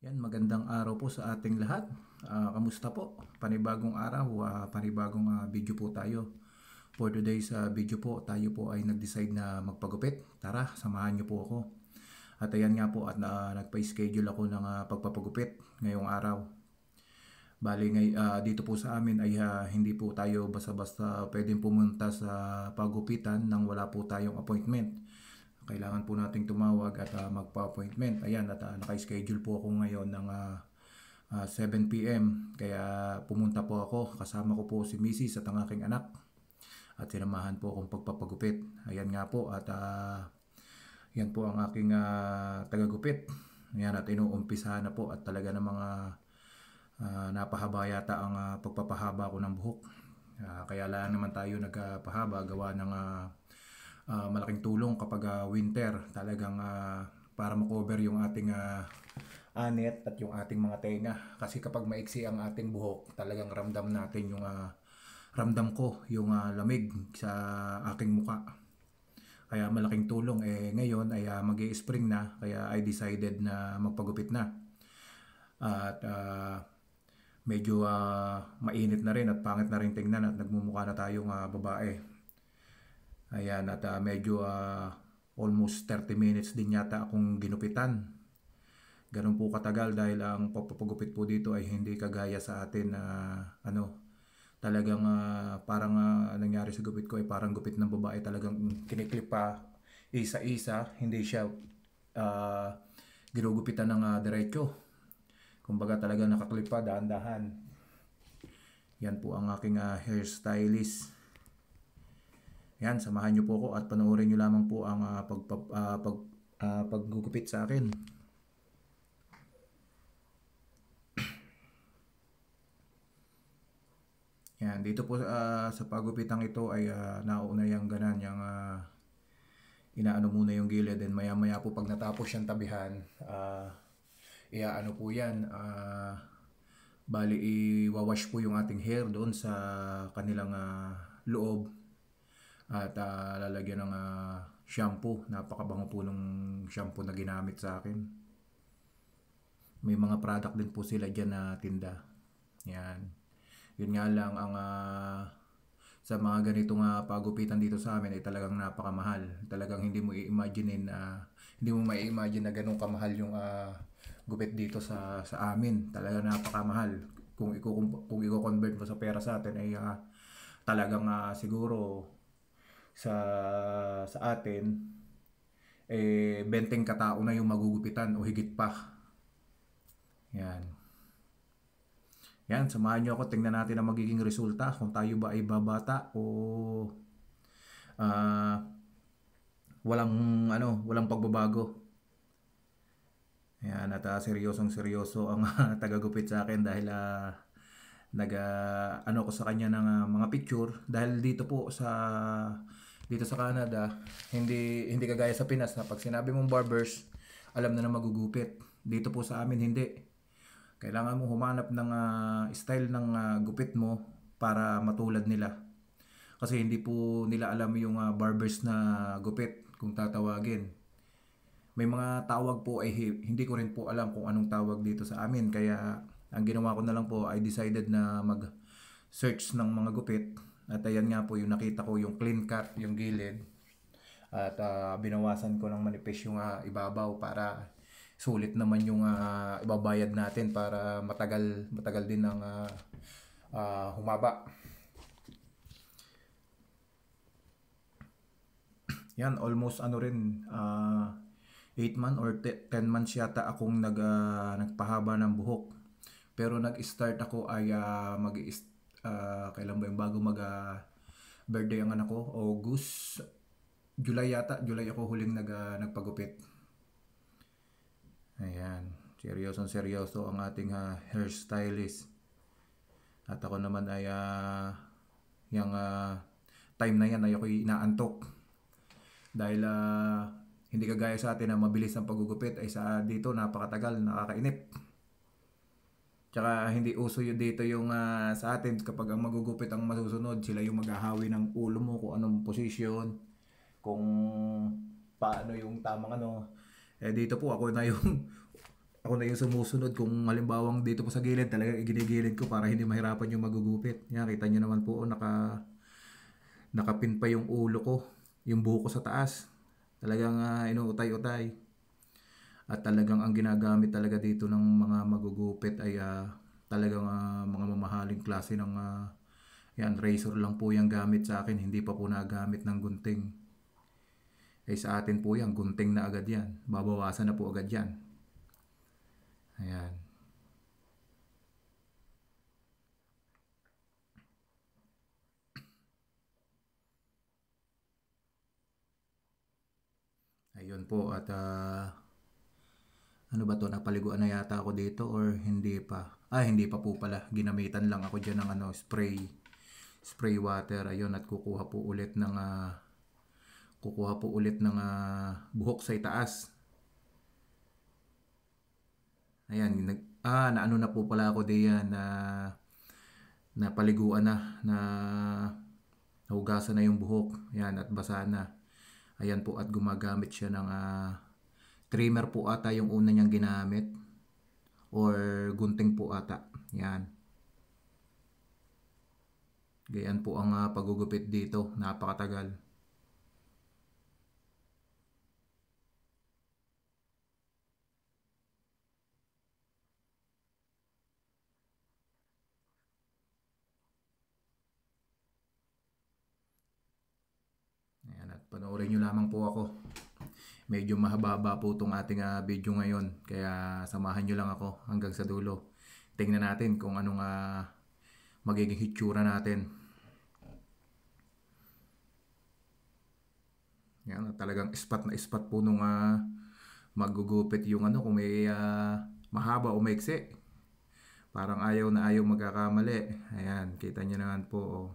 Yan, magandang araw po sa ating lahat. Kamusta po? Panibagong araw, panibagong video po tayo. For today's video po, tayo po ay nag-decide na magpagupit. Tara, samahan niyo po ako. At ayan nga po, at nagpa-schedule ako ng pagpapagupit ngayong araw. Bali, dito po sa amin ay hindi po tayo basta-basta pwedeng pumunta sa pagupitan nang wala po tayong appointment. Kailangan po nating tumawag at magpa-appointment. Ayan, at naka-schedule po ako ngayon ng 7 p.m. Kaya pumunta po ako. Kasama ko po si Mrs. at ang aking anak. At sinamahan po akong pagpapagupit. Ayan nga po. At yan po ang aking tagagupit. Ayan, at inuumpisahan na po. At talaga ng mga napahaba yata ang pagpapahaba ko ng buhok. Kaya lang naman tayo nagpahaba gawa ng malaking tulong kapag winter. Talagang para makover yung ating anit at yung ating mga tenga. Kasi kapag maiksi ang ating buhok, talagang ramdam natin yung ramdam ko yung lamig sa aking muka. Kaya malaking tulong. Ngayon ay mag-i-spring na, kaya I decided na magpagupit na. At medyo mainit na rin at pangit na rin tingnan at nagmumukha na tayong babae. Ayan, at medyo almost 30 minutes din yata akong ginupitan. Ganun po katagal dahil ang pagpapagupit po dito ay hindi kagaya sa atin na talagang parang nangyari sa gupit ko ay parang gupit ng babae, talagang kiniklip pa isa-isa, hindi siya ginugupitan ng diretso. Kumbaga talaga nakaklip pa dahan-dahan. Yan po ang aking hairstylist. Yan, samahan nyo po ako at panoorin nyo lamang po ang paggugupit sa akin. Yan, dito po sa paggupitang ito ay nauna yung ganan, yung inaano muna yung gilid, and maya maya po pag natapos siyang tabihan, iaano po yan, bali i-wash po yung ating hair doon sa kanilang loob. At lalagyan ng shampoo. Napakabango po ng shampoo na ginamit sa akin. May mga product din po sila dyan na tinda. Yan. Yun nga lang, ang sa mga ganitong pagupitan dito sa amin ay talagang napakamahal. Talagang hindi mo i-imagine na ganun kamahal yung gupit dito sa amin. Talagang napakamahal. Kung i-convert mo sa pera sa atin ay talagang siguro sa atin 20 katao na yung magugupitan o higit pa. Yan. Yan, samahan nyo ako, tingnan natin ang magiging resulta kung tayo ba ay babata o walang pagbabago. Yan, at seryosong-seryoso ang tagagupit sa akin dahil ano ko sa kanya ng mga picture, dahil dito sa Canada, hindi kagaya sa Pinas na pag sinabi mong barbers, alam na magugupit. Dito po sa amin hindi. Kailangan mo humanap ng style ng gupit mo para matulad nila. Kasi hindi po nila alam yung barbers na gupit kung tatawagin. May mga tawag po ay hindi ko rin po alam kung anong tawag dito sa amin. Kaya ang ginawa ko na lang po ay decided na mag-search ng mga gupit. At ayan nga po yung nakita ko, yung clean cut, yung gilid. At binawasan ko ng manipis yung ibabaw para sulit naman yung ibabayad natin para matagal din ang humaba. Yan, almost 8 months or 10 months yata akong nagpahaba ng buhok. Pero nag-start ako ay kailan ba yung bago birthday ang anak ko? August, July yata. July ako huling nagpagupit. Ayan, seryoso ang ating hairstylist. At ako naman ay yung time na yan ay ako inaantok. Dahil hindi kagaya sa atin na mabilis ang paggugupit, ay sa dito napakatagal, nakakainip. Tsaka hindi uso yun dito yung sa atin kapag ang magugupit ang masusunod, sila yung maghahawi ng ulo mo kung anong posisyon, kung paano yung tamang ano. Dito po ako na yung ako na yung sumusunod kung halimbawang dito po sa gilid talaga ginigilid ko para hindi mahirapan yung magugupit. Yan, kita nyo naman po, nakapin pa yung ulo ko, yung buhok ko sa taas. Talagang inuutay-utay. At talagang ang ginagamit talaga dito ng mga magugupit ay talagang mga mamahaling klase ng yan, razor lang po yung gamit sa akin, hindi pa po nagamit ng gunting. Eh sa atin po yan, gunting na agad yan. Babawasan na po agad yan. Ayan. Ayun po at ano ba to, napaliguan na yata ako dito or hindi pa? Hindi pa po pala. Ginamitan lang ako dyan ng spray water. Ayun, at kukuha po ulit ng buhok sa itaas. Ayan, naano na po pala ako diyan na napaliguan na nahugasan na yung buhok. Ayan, at basa na. Ayan po, at gumagamit siya ng trimmer po ata yung una niyang ginamit or gunting po ata. Yan. Ganyan po ang paggugupit dito. Napakatagal. Ayan, at panoorin nyo lamang po ako. Medyo mahaba po itong ating video ngayon. Kaya samahan nyo lang ako hanggang sa dulo. Tingnan natin kung anong magiging hitsura natin. Yan, talagang spot na spot po nung magugupit yung kung may mahaba o maiksi. Parang ayaw na ayaw magkakamali. Ayan, kita nyo naman po.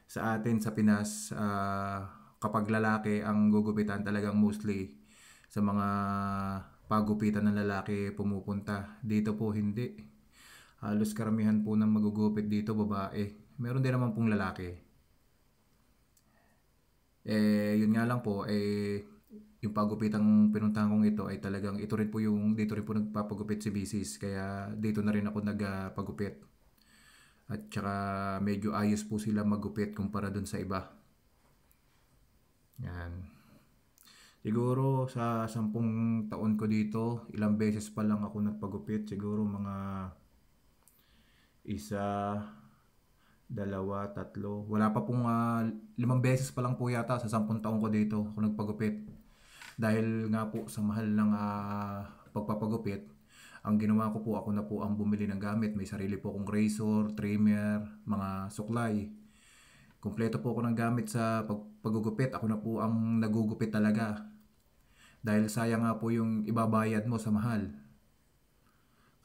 Sa atin sa Pinas, kapag lalaki ang gugupitan, talagang mostly sa mga pagupitan ng lalaki pumupunta. Dito po hindi. Halos karamihan po ng magugupit dito babae. Meron din naman pong lalaki. Yun nga lang po, yung pagupitang pinuntahan kong ito ay talagang dito rin po nagpapagupit si Bisis. Kaya dito na rin ako nagpagupit. At saka medyo ayos po sila magupit kumpara dun sa iba. Yan. Siguro sa 10 taon ko dito, ilang beses pa lang ako nagpagupit. Siguro mga isa, dalawa, tatlo. Wala pa pong 5 beses pa lang po yata sa 10 taon ko dito ako nagpagupit. Dahil nga po sa mahal ng pagpapagupit, ang ginawa ko po, ako na po ang bumili ng gamit. May sarili po akong razor, trimmer, mga suklay. Kompleto po ako ng gamit sa paggugupit. Ako na po ang nagugupit talaga. Dahil sayang nga po yung ibabayad mo sa mahal.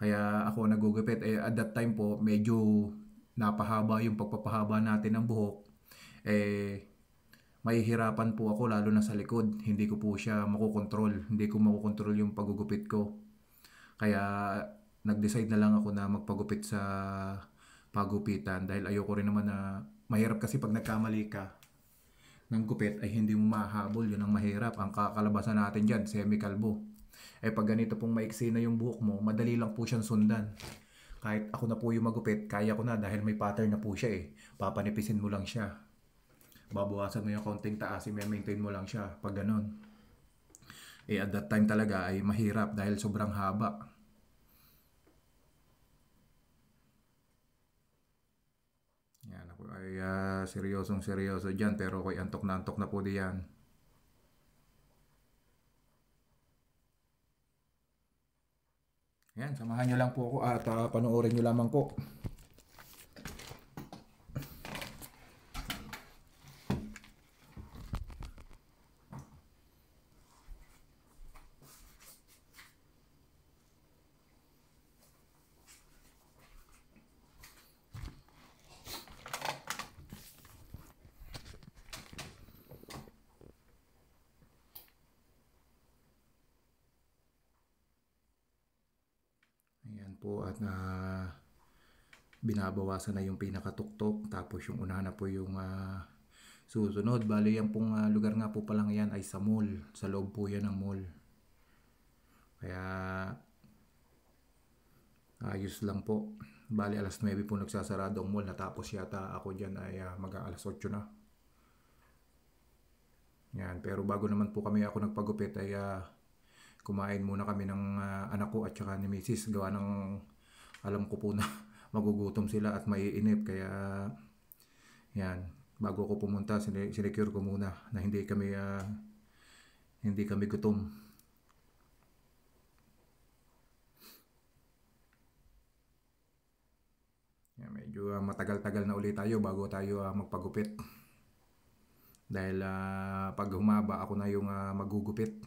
Kaya ako nagugupit. At that time po, medyo napahaba yung pagpapahaba natin ng buhok. Mahihirapan po ako lalo na sa likod. Hindi ko po siya makokontrol. Hindi ko makokontrol yung paggugupit ko. Kaya nag-decide na lang ako na magpagupit sa pagupitan dahil ayoko rin naman na mahirap kasi pag nagkamali ka ng gupit ay hindi mo mahabol. Yun ang mahirap. Ang kakalabasan natin dyan, semi-kalbo. Pag ganito pong maiksi na yung buhok mo, madali lang po siyang sundan. Kahit ako na po yung magupit, kaya ko na dahil may pattern na po siya Papanipisin mo lang siya. Babawasan mo yung konting taas, i-maintain mo lang siya pag ganun. At that time talaga ay mahirap dahil sobrang haba. Yan, ako ay seryoso dyan pero ako'y antok na po diyan. Yan, samahan nyo lang po ako at panoorin nyo lamang po. Po at binabawasan na yung pinakatuktok tapos yung una na po yung Susunod, bali yan pong lugar nga po palang yan ay sa mall. Sa loob po yan ng mall. Kaya ayos lang po. Bali alas 9 po nagsasarado ang mall. Natapos yata ako dyan ay mag-aalas 8 na. Yan. Pero bago naman po kami ako nagpagupit ay kumain muna kami ng anak ko at saka ni Mrs. Gawa ng alam ko po na magugutom sila at maiinip. Kaya yan. Bago ko pumunta, sinecure ko muna na hindi kami gutom. Yan, medyo matagal-tagal na ulit tayo bago tayo magpagupit. Dahil pag humaba ako na yung magugupit.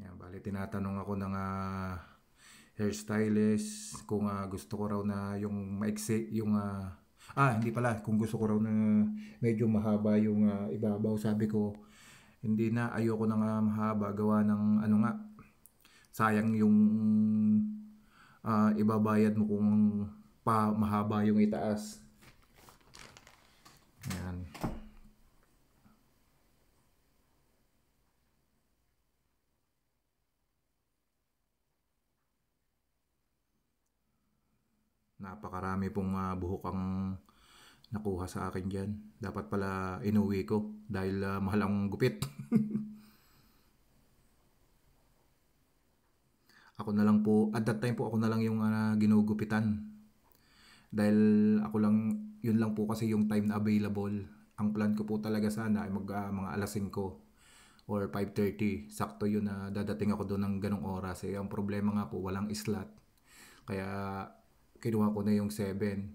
Yan, bali tinatanong ako ng hairstylist kung gusto ko raw na yung maiksi yung hindi pala, kung gusto ko raw na medyo mahaba yung ibabaw. Sabi ko hindi na, ayoko na nga mahaba, gawa ng ano nga, sayang yung ibabayad mo kung pa mahaba yung itaas. Yan. Napakarami pong buhok ang nakuha sa akin dyan. Dapat pala inuwi ko dahil mahal ang gupit. Ako na lang po, at that time po ako na lang yung ginugupitan. Dahil ako lang, yun lang po kasi yung time na available. Ang plan ko po talaga sana ay mga alas 5 or 5:30. Sakto yun na dadating ako doon ng ganong oras. Ang problema nga po, walang slot. Kaya kinuha ko na yung 7.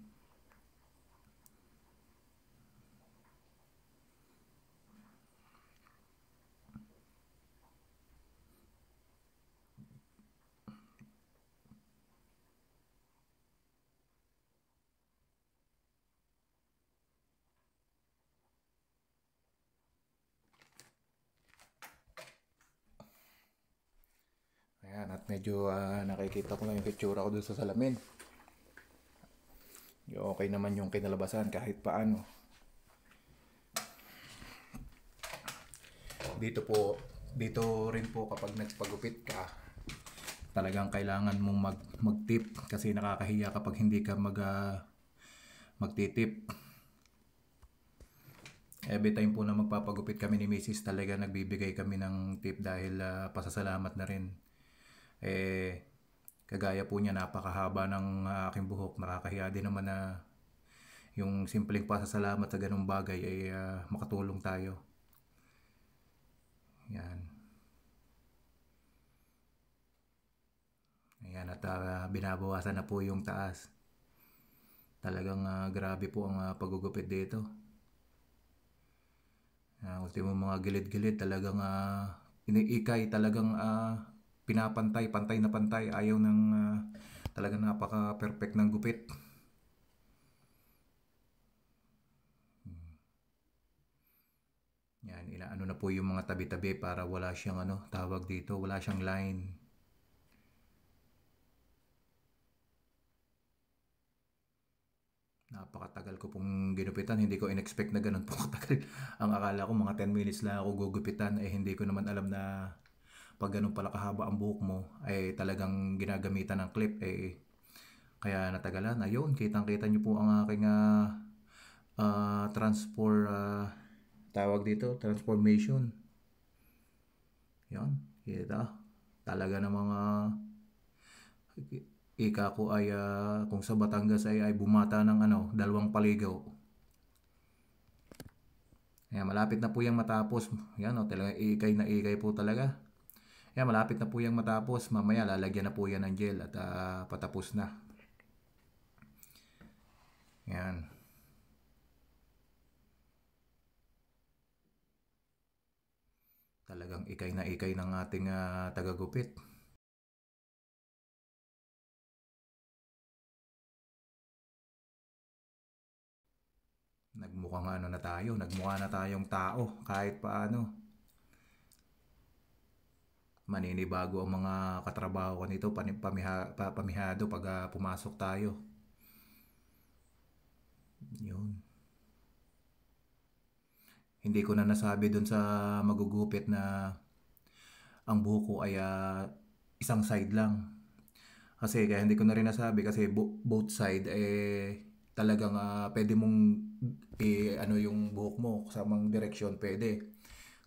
Ayan, at medyo nakikita ko na yung picture ko doon sa salamin. Okay naman yung kinalabasan kahit paano. Dito rin po kapag nagpagupit ka, talagang kailangan mong mag-tip kasi nakakahiya kapag hindi ka magtitip. Every time po na magpapagupit kami ni Mrs. talaga nagbibigay kami ng tip dahil pasasalamat na rin. Kagaya po niya, napakahaba ng aking buhok. Nakakahiya din naman na yung simpleng pasasalamat sa ganung bagay ay makatulong tayo. Yan. Ayan, at binabawasan na po yung taas. Talagang grabe po ang paggugupit dito. Ultimo mga gilid-gilid talagang iniikay, talagang pinapantay, pantay na pantay. Ayaw ng talagang napaka-perfect ng gupit. Yan, inaano na po yung mga tabi-tabi para wala siyang tawag dito, wala siyang line. Napakatagal ko pong ginupitan. Hindi ko in-expect na ganun po katagal. Ang akala ko mga 10 minutes lang ako gugupitan. Hindi ko naman alam na pag ganun pala kahaba ang buhok mo ay talagang ginagamitan ng clip. Kaya natagalan. Ayun, kitang-kita nyo po ang aking tawag dito, transformation. Yan, kita. Talaga ng mga ika ko ay kung sa Batangas ay bumata ng 2 paligaw. Ayan, malapit na po yung matapos. Yan, talaga ikay na ikay po talaga. Ayan, malapit na po yung matapos. Mamaya lalagyan na po yan ng gel at patapos na. Yan. Talagang ikay na ikay ng ating tagagupit. Nagmukha na tayong tao kahit paano. Maninibago ang mga katrabaho ko nito, pamihado pag pumasok tayo. Yun. Hindi ko na nasabi dun sa magugupit na ang buhok ko ay isang side lang. Kasi kaya hindi ko na rin nasabi kasi both side talagang pwede mong ano yung buhok mo sa mga direksyon pwede.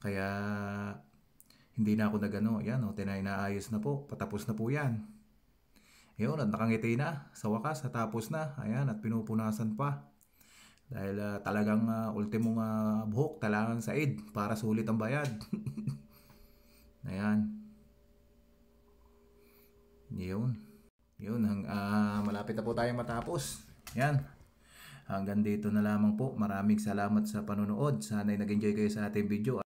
Kaya hindi na ako nagano. Yan o, naayos na po. Patapos na po yan. Yun, at nakangiti na. Sa wakas, natapos na. Ayan, at pinupunasan pa. Dahil talagang ultimong buhok, talagang said para sulit ang bayad. Ayan. Yun. Yun, malapit na po tayo matapos. Yan. Hanggang dito na lamang po. Maraming salamat sa panonood. Sana'y nag-enjoy kayo sa ating video.